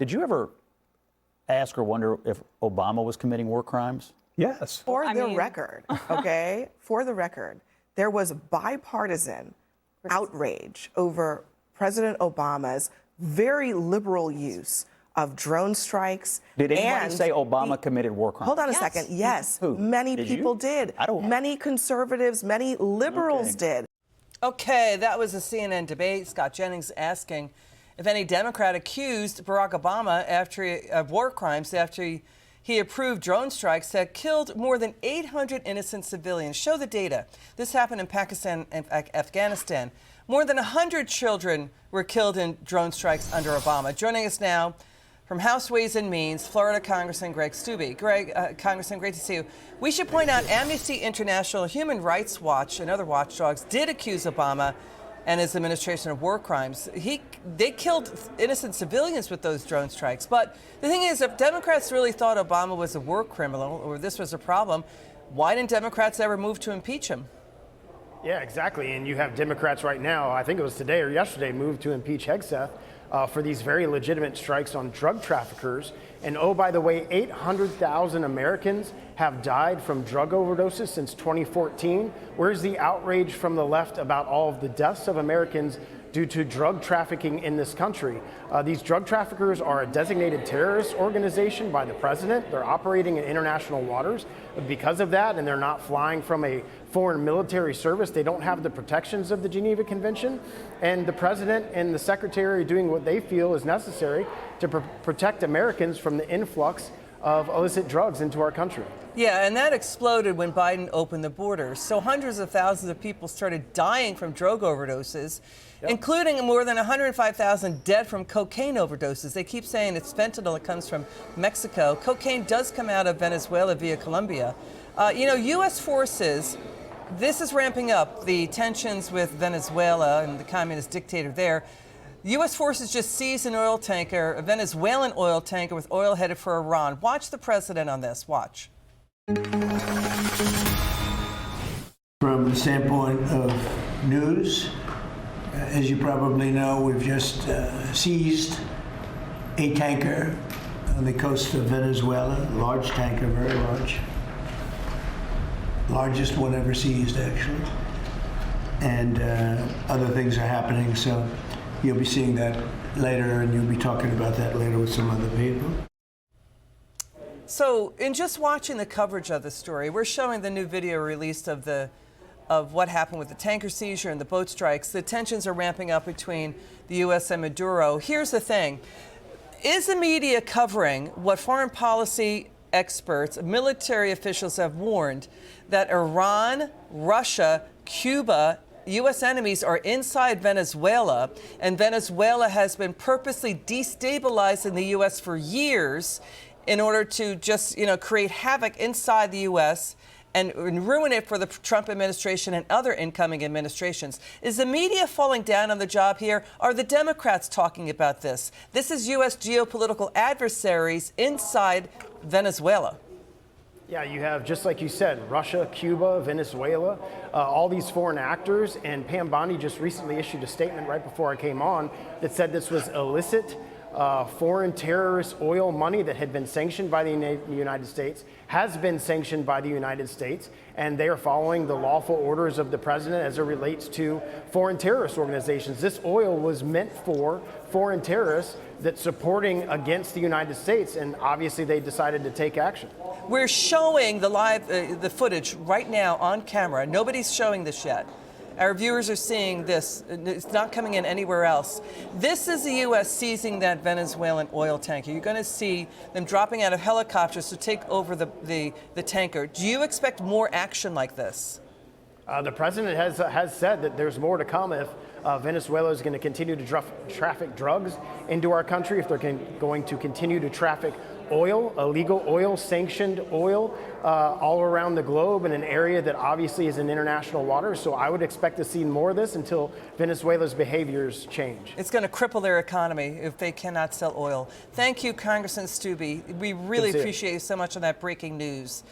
Did you ever ask or wonder if Obama was committing war crimes? Yes. For the record, okay? For the record, there was bipartisan outrage over President Obama's very liberal use of drone strikes. Did anybody say Obama committed war crimes? Hold on a second. Yes, Who? many people did. Many conservatives, many liberals did. Okay, that was a CNN debate. Scott Jennings asking if any Democrat accused Barack Obama of war crimes after he approved drone strikes that killed more than 800 innocent civilians. Show the data. This happened in Pakistan and Afghanistan. More than 100 children were killed in drone strikes under Obama. Joining us now from House Ways and Means, Florida Congressman Greg Steube. Congressman, great to see you. We should point out Amnesty International, Human Rights Watch, and other watchdogs did accuse Obama and his administration of war crimes. They killed innocent civilians with those drone strikes. But the thing is, if Democrats really thought Obama was a war criminal or this was a problem, why didn't Democrats ever move to impeach him? Yeah, exactly. And you have Democrats right now, I think it was today or yesterday, moved to impeach Hegseth for these very legitimate strikes on drug traffickers. And oh, by the way, 800,000 Americans have died from drug overdoses since 2014. Where's the outrage from the left about all of the deaths of Americans due to drug trafficking in this country? These drug traffickers are a designated terrorist organization by the president. They're operating in international waters because of that, and they're not flying from a foreign military service. They don't have the protections of the Geneva Convention, and the president and the secretary are doing what they feel is necessary to protect Americans from the influx of illicit drugs into our country. Yeah, and that exploded when Biden opened the borders. So hundreds of thousands of people started dying from drug overdoses, including more than 105,000 dead from cocaine overdoses. They keep saying it's fentanyl that comes from Mexico. Cocaine does come out of Venezuela via Colombia. U.S. forces, this is ramping up the tensions with Venezuela and the communist dictator there. U.S. forces just seized an oil tanker, a Venezuelan oil tanker with oil headed for Iran. Watch the president on this. Watch. From the standpoint of news, as you probably know, we've just seized a tanker on the coast of Venezuela, large tanker, very large. Largest one ever seized, actually. And other things are happening, so you'll be seeing that later, and you'll be talking about that later with some other people. So, in just watching the coverage of the story, we're showing the new video released of what happened with the tanker seizure and the boat strikes. The tensions are ramping up between the U.S. and Maduro. Here's the thing. Is the media covering what foreign policy experts, military officials have warned that Iran, Russia, Cuba, U.S. enemies are inside Venezuela, and Venezuela has been purposely destabilizing the U.S. for years in order to just, create havoc inside the U.S. and ruin it for the Trump administration and other incoming administrations? Is the media falling down on the job here? Are the Democrats talking about this? This is U.S. geopolitical adversaries inside Venezuela. Yeah, you have, just like you said, Russia, Cuba, Venezuela, all these foreign actors. And Pam Bondi just recently issued a statement right before I came on that said this was illicit foreign terrorist oil money that had been sanctioned by the United States, has been sanctioned by the United States, and they are following the lawful orders of the president as it relates to foreign terrorist organizations. This oil was meant for foreign terrorists that's supporting against the United States, and obviously they decided to take action. We're showing the footage right now on camera. Nobody's showing this yet. Our viewers are seeing this. It's not coming in anywhere else. This is the U.S. seizing that Venezuelan oil tanker. You're going to see them dropping out of helicopters to take over the tanker. Do you expect more action like this? The president has said that there's more to come if Venezuela is going to continue to traffic drugs into our country, if they're going to continue to traffic oil, illegal oil, sanctioned oil all around the globe in an area that obviously is in international waters. So I would expect to see more of this until Venezuela's behaviors change. It's going to cripple their economy if they cannot sell oil. Thank you, Congressman Steube. We really appreciate you so much on that breaking news.